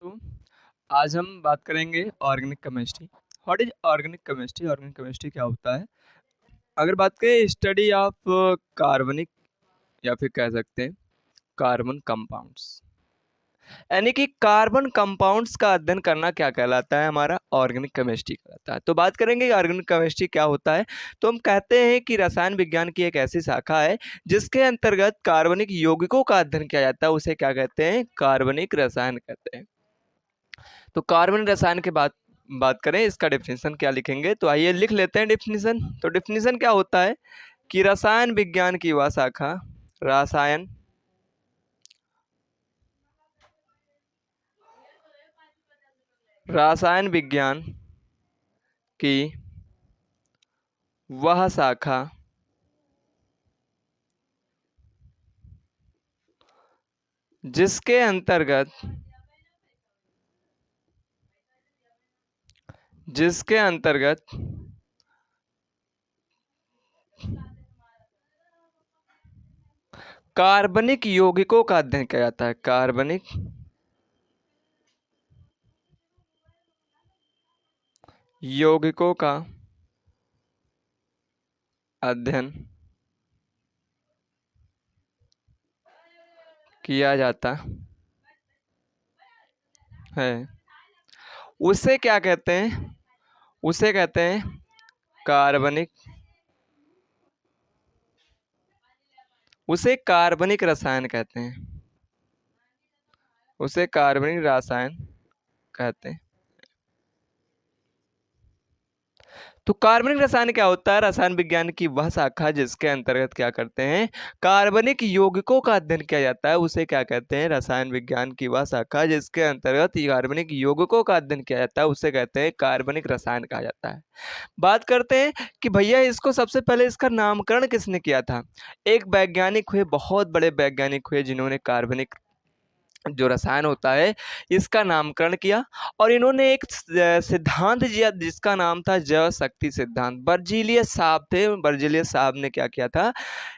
तो आज हम बात करेंगे organic chemistry. What is organic chemistry? Organic chemistry क्या होता है? अगर बात करें स्टडी ऑफ कार्बनिक या फिर कह सकते हैं कार्बन कंपाउंड्स, यानी कि कार्बन कंपाउंड्स का अध्ययन करना क्या कहलाता है? हमारा ऑर्गेनिक केमिस्ट्री कहलाता है। तो बात करेंगे ऑर्गेनिक केमिस्ट्री क्या होता है। तो हम कहते हैं कि रसायन विज्ञान की एक ऐसी शाखा है जिसके अंतर्गत कार्बनिक यौगिकों का अध्ययन किया जाता है। उसे क्या कहते हैं? कार्बनिक रसायन कहते हैं। तो कार्बन रसायन के बात बात करें, इसका डेफिनेशन क्या लिखेंगे? तो आइए लिख लेते हैं डेफिनेशन। तो डेफिनेशन क्या होता है कि रसायन विज्ञान की वह शाखा, रसायन रसायन विज्ञान की वह शाखा जिसके अंतर्गत कार्बनिक यौगिकों का अध्ययन किया जाता है। कार्बनिक यौगिकों का अध्ययन किया जाता है। उसे क्या कहते हैं? उसे कहते हैं कार्बनिक उसे कार्बनिक रसायन कहते हैं। उसे कार्बनिक रसायन कहते हैं। तो कार्बनिक रसायन क्या होता है? रसायन विज्ञान की वह शाखा जिसके अंतर्गत क्या करते हैं? कार्बनिक यौगिकों का अध्ययन किया जाता है। उसे क्या कहते हैं? रसायन विज्ञान की वह शाखा जिसके अंतर्गत कार्बनिक यौगिकों का अध्ययन किया जाता है, उसे कहते हैं कार्बनिक रसायन कहा जाता है। बात करते हैं कि भैया इसको सबसे पहले इसका नामकरण किसने किया था? एक वैज्ञानिक हुए, बहुत बड़े वैज्ञानिक हुए, जिन्होंने कार्बनिक जो रसायन होता है इसका नामकरण किया। और इन्होंने एक सिद्धांत दिया जिसका नाम था जैव शक्ति सिद्धांत। बर्जीलियस साहब थे। बर्जीलियस साहब ने क्या किया था?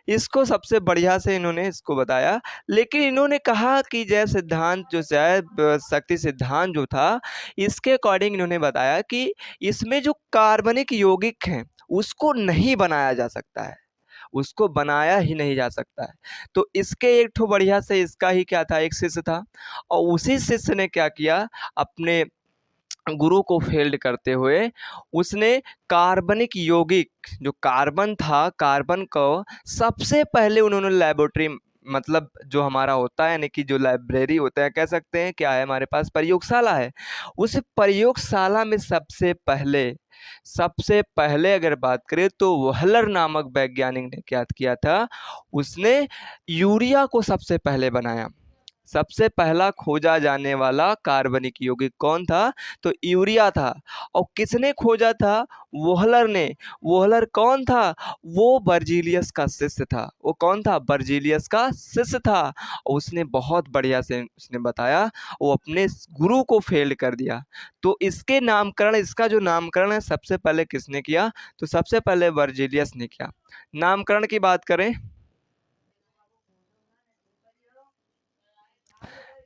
इसको सबसे बढ़िया से इन्होंने इसको बताया। लेकिन इन्होंने कहा कि जैव सिद्धांत जो जैव शक्ति सिद्धांत जो था, इसके अकॉर्डिंग इन्होंने बताया कि इसमें जो कार्बनिक यौगिक हैं उसको नहीं बनाया जा सकता है, उसको बनाया ही नहीं जा सकता है। तो इसके एक ठो बढ़िया से इसका ही क्या था, एक शिष्य था, और उसी शिष्य ने क्या किया, अपने गुरु को फेल्ड करते हुए उसने कार्बनिक यौगिक जो कार्बन था, कार्बन को सबसे पहले उन्होंने लेबोरेटरी, मतलब जो हमारा होता है, यानी कि जो लाइब्रेरी होता है, कह सकते हैं क्या है, हमारे पास प्रयोगशाला है। उस प्रयोगशाला में सबसे पहले अगर बात करें तो वहलर नामक वैज्ञानिक ने क्या किया था? उसने यूरिया को सबसे पहले बनाया। सबसे पहला खोजा जाने वाला कार्बनिक यौगिक कौन था? तो यूरिया था। और किसने खोजा था? वोहलर ने। वोहलर कौन था? वो बर्जीलियस का शिष्य था। वो कौन था? बर्जीलियस का शिष्य था। और उसने बहुत बढ़िया से उसने बताया, वो अपने गुरु को फेल कर दिया। तो इसके नामकरण, इसका जो नामकरण है सबसे पहले किसने किया? तो सबसे पहले बर्जीलियस ने किया। नामकरण की बात करें,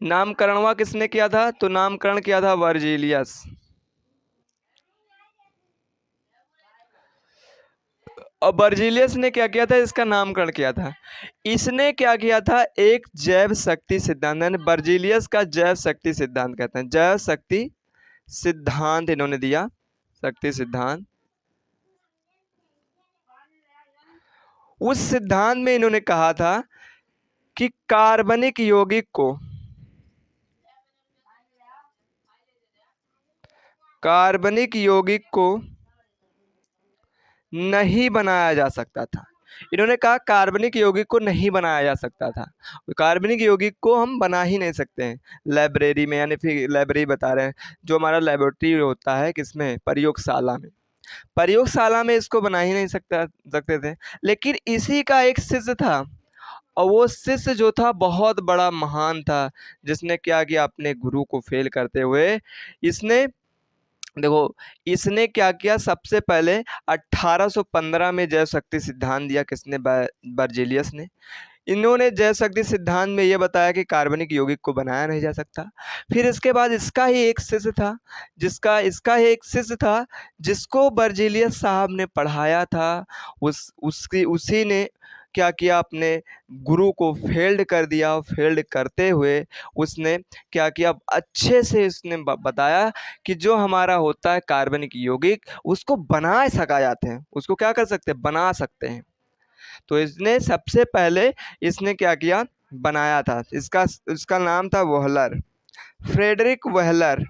नामकरणवा किसने किया था? तो नामकरण किया था वर्जीलियस। और बर्जीलियस ने क्या किया था? इसका नामकरण किया था। इसने क्या किया था? एक जैव शक्ति सिद्धांत, यानी बर्जीलियस का जैव शक्ति सिद्धांत कहते हैं। जैव शक्ति सिद्धांत इन्होंने दिया, शक्ति सिद्धांत। उस सिद्धांत में इन्होंने कहा था कि कार्बनिक यौगिक को नहीं बनाया जा सकता था। इन्होंने कहा कार्बनिक यौगिक को नहीं बनाया जा सकता था। कार्बनिक यौगिक को हम बना ही नहीं सकते हैं लाइब्रेरी में, यानी फिर लाइब्रेरी बता रहे हैं, जो हमारा लेबोरेटरी होता है, किसमें? प्रयोगशाला में। प्रयोगशाला में इसको बना ही नहीं सकते थे। लेकिन इसी का एक शिष्य था, और वो शिष्य जो था बहुत बड़ा महान था, जिसने क्या किया? अपने गुरु को फेल करते हुए इसने, देखो, इसने क्या किया? सबसे पहले 1815 में जैव शक्ति सिद्धांत दिया। किसने? बर्जीलियस ने। इन्होंने जैव शक्ति सिद्धांत में ये बताया कि कार्बनिक यौगिक को बनाया नहीं जा सकता। फिर इसके बाद इसका ही एक शिष्य था, इसका ही एक शिष्य था जिसको बर्जीलियस साहब ने पढ़ाया था। उसी ने क्या किया, अपने गुरु को फेल्ड कर दिया। फेल्ड करते हुए उसने क्या किया, अच्छे से उसने बताया कि जो हमारा होता है कार्बनिक यौगिक, उसको बना सका जाते हैं, उसको क्या कर सकते हैं, बना सकते हैं। तो इसने सबसे पहले इसने क्या किया, बनाया था। इसका नाम था वोहलर, फ्रेडरिक वोहलर।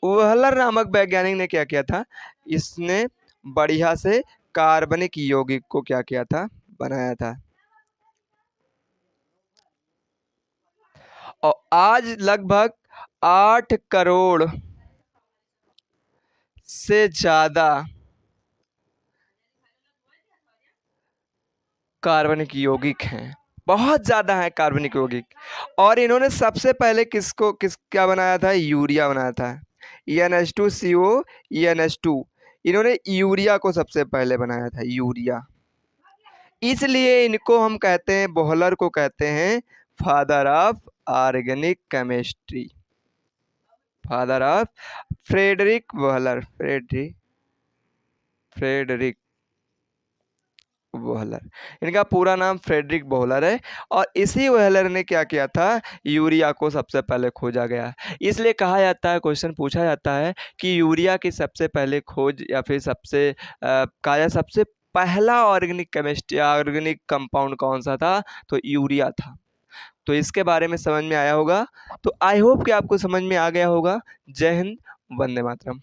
वोहलर नामक वैज्ञानिक ने क्या किया था, इसने बढ़िया से कार्बनिक यौगिक को क्या किया था, बनाया था। और आज लगभग 8 करोड़ से ज्यादा कार्बनिक यौगिक हैं, बहुत ज़्यादा है कार्बनिक यौगिक। और इन्होंने सबसे पहले क्या बनाया था, यूरिया बनाया था। EnH2CO EnH2, इन्होंने यूरिया को सबसे पहले बनाया था, यूरिया। इसलिए इनको हम कहते हैं, बोहलर को कहते हैं father of organic chemistry, father of Friedrich Wohler, Friedrich Wohler. इनका पूरा नाम फ्रेडरिक बोहलर है। और इसी बोहलर ने क्या किया था, यूरिया को सबसे पहले खोजा गया। इसलिए कहा जाता है, क्वेश्चन पूछा जाता है कि यूरिया की सबसे पहले खोज या फिर सबसे पहला ऑर्गेनिक कंपाउंड कौन सा था, तो यूरिया था। तो इसके बारे में समझ में आया होगा। तो आई होप कि आपको समझ में आ गया होगा। जय हिंद, वंदे मातरम।